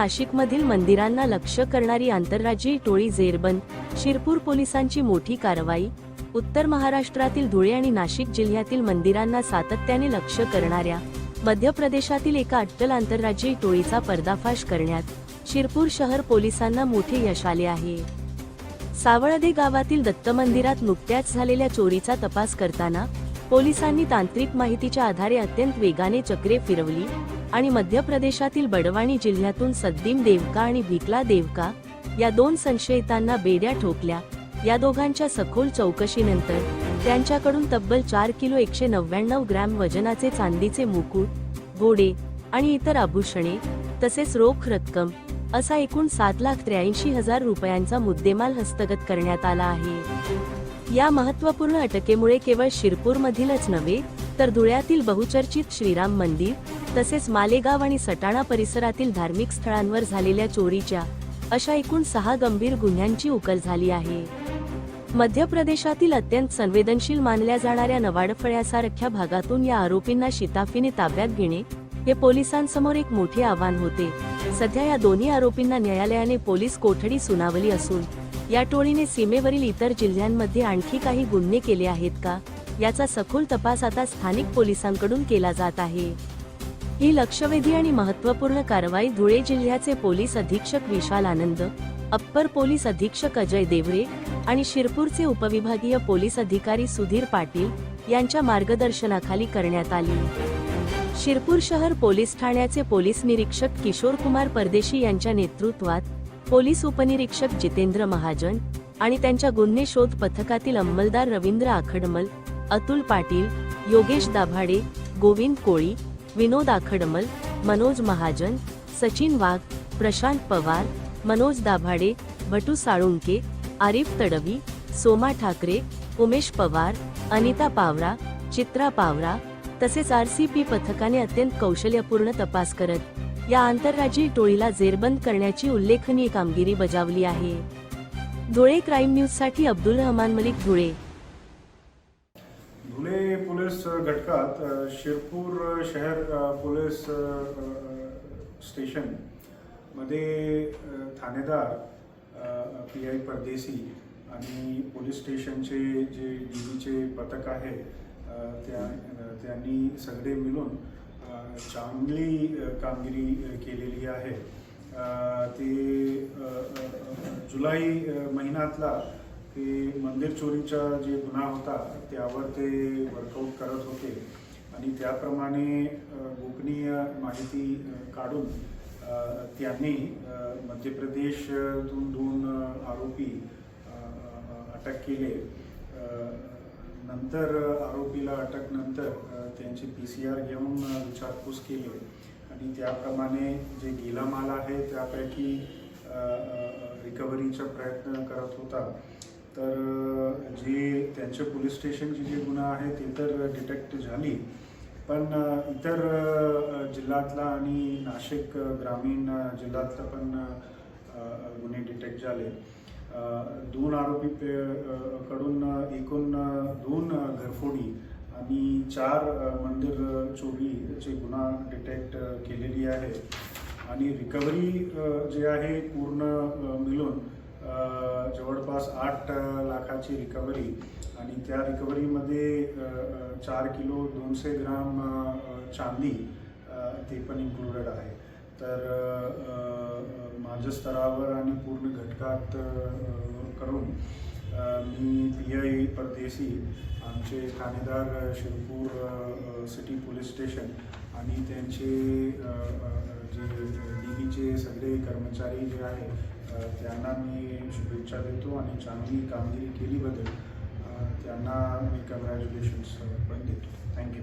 नाशिकमधील मंदिरांना लक्ष्य करणारी आंतरराज्यीय टोळी जेरबंद, शिरपूर पोलिसांची मोठी कारवाई. उत्तर महाराष्ट्रातील धुळे आणि नाशिक जिल्ह्यातील मंदिरांना सातत्याने लक्ष्य करणाऱ्या मध्य प्रदेशातील एका अट्टल आंतरराज्यीय टोळीचा पर्दाफाश करण्यात शिरपूर शहर पोलिसांना मोठे यश आले आहे. सावळदे गावातील दत्त मंदिरात नुकत्याच झालेल्या चोरीचा तपास करताना पोलिसांनी तांत्रिक माहितीच्या आधारे अत्यंत वेगाने चक्रे फिरवली आणि मध्य प्रदेशातील बडवानी जिल्ह्यातून सद्दीम देवका आणि भिकला देवका या दोन संशयितांना बेड्या ठोकल्या. या दोघांच्या सखोल चौकशीनंतर त्यांच्याकडून तब्बल 4 किलो 199 ग्रॅम वजनाचे चांदीचे मुकुट, घोडे आणि इतर आभूषणे तसेच रोख रक्कम असा एकूण 7,83,000 रुपयांचा मुद्देमाल हस्तगत करण्यात आला आहे. या महत्त्वपूर्ण अटकेमुळे केवळ शिरपूरमधीलच नव्हे तर धुळ्यातील बहुचर्चित श्रीराम मंदिर तसेच मालेगाव आणि सटाणा परिसरातील धार्मिक स्थळांवर झालेल्या चोरीच्या अशा एकूण 6 गंभीर गुन्ह्यांची उकल झाली आहे. मध्य प्रदेशातील अत्यंत संवेदनशील मानल्या जाणाऱ्या नवाडफळ्यासारख्या भागातून या आरोपींना शिताफीने ताब्यात घेणे हे पोलिसांसमोर एक मोठे आव्हान होते. सध्या या दोन्ही आरोपींना न्यायालयाने पोलीस कोठडी सुनावली असून या टोळीने सीमेवरील इतर जिल्ह्यांमध्ये आणखी काही गुन्हे केले आहेत का याचा सखोल तपास आता स्थानिक पोलिसांकडून केला जात आहे. ही लक्षवेधी आणि महत्त्वपूर्ण कारवाई धुळे जिल्ह्याचे पोलीस अधीक्षक विशाल आनंद, अप्पर पोलीस अधीक्षक अजय देवरे आणि शिरपूरचे उपविभागीय पोलीस अधिकारी सुधीर पाटील यांच्या मार्गदर्शनाखाली करण्यात आली. शिरपूर शहर पोलीस ठाण्याचे पोलीस निरीक्षक किशोर कुमार परदेशी यांच्या नेतृत्वात पोलीस उपनिरीक्षक जितेंद्र महाजन आणि त्यांच्या गुन्हे शोध पथकातील अंमलदार रवींद्र आखडमल, अतुल पाटील, योगेश दाभाडे, गोविंद कोळी, विनोद आखडमल, मनोज महाजन, सचिन वाघ, प्रशांत पवार, मनोज दाभाडे, भटू साळुंके, आरिफ तडवी, सोमा ठाकरे, उमेश पवार, अनिता पावरा, चित्रा पावरा तसेच आरसीपी पथकाने अत्यंत कौशल्यपूर्ण तपास करत या आंतरराज्यीय टोळीला जेरबंद करण्याची उल्लेखनीय कामगिरी बजावली आहे. धुळे क्राईम न्यूज साठी अब्दुल रहमान मलिक, धुळे. धुळे पोलीस घटकात शिरपूर शहर पोलीस स्टेशन मध्ये ठाणेदार PI परदेशी आणि पोलीस स्टेशनचे जे DBचे पथक आहे त्यांनी सगळे मिळून चांगली कामगिरी केलेली आहे. ते जुलै महिन्यातला ते मंदिर चोरीचा जे गुन्हा होता त्यावर ते वर्कआउट करत होते आणि त्याप्रमाणे गोपनीय माहिती काढून त्यांनी मध्य प्रदेशतून 2 आरोपी अटक केले. नंतर आरोपीला अटक नंतर त्यांची PCR घेऊन विचारपूस केली आणि त्याप्रमाणे जे गेला माल आहे त्यापैकी रिकव्हरीचा प्रयत्न करत होता. तर जे त्यांचे पोलीस स्टेशनची जे गुन्हा आहे ते तर डिटेक्ट झाली, पण इतर जिल्ह्यातला आणि नाशिक ग्रामीण जिल्ह्यातला पण गुन्हे डिटेक्ट झाले. 2 आरोपी कडून एकूण 2 घरफोडी आणि 4 मंदिर चोरीचे गुन्हा डिटेक्ट केलेली आहे आणि रिकव्हरी जे आहे पूर्ण मिळून जवळपास 8 लाखाची रिकव्हरी आणि त्या रिकव्हरीमध्ये 4 किलो 200 ग्राम चांदी ते पण इन्क्लुडेड आहे. तर माझ्या स्तरावर आणि पूर्ण घटकात करून मी PI परदेशी, आमचे ठाणेदार शिरपूर सिटी पोलीस स्टेशन आणि त्यांचे जे DBचे सगळे कर्मचारी जे आहे त्यांना मी शुभेच्छा देतो आणि चांगली कामगिरी केलीबद्दल त्यांना मी कॉंग्रॅच्युलेशन्स पण देतो. थँक्यू.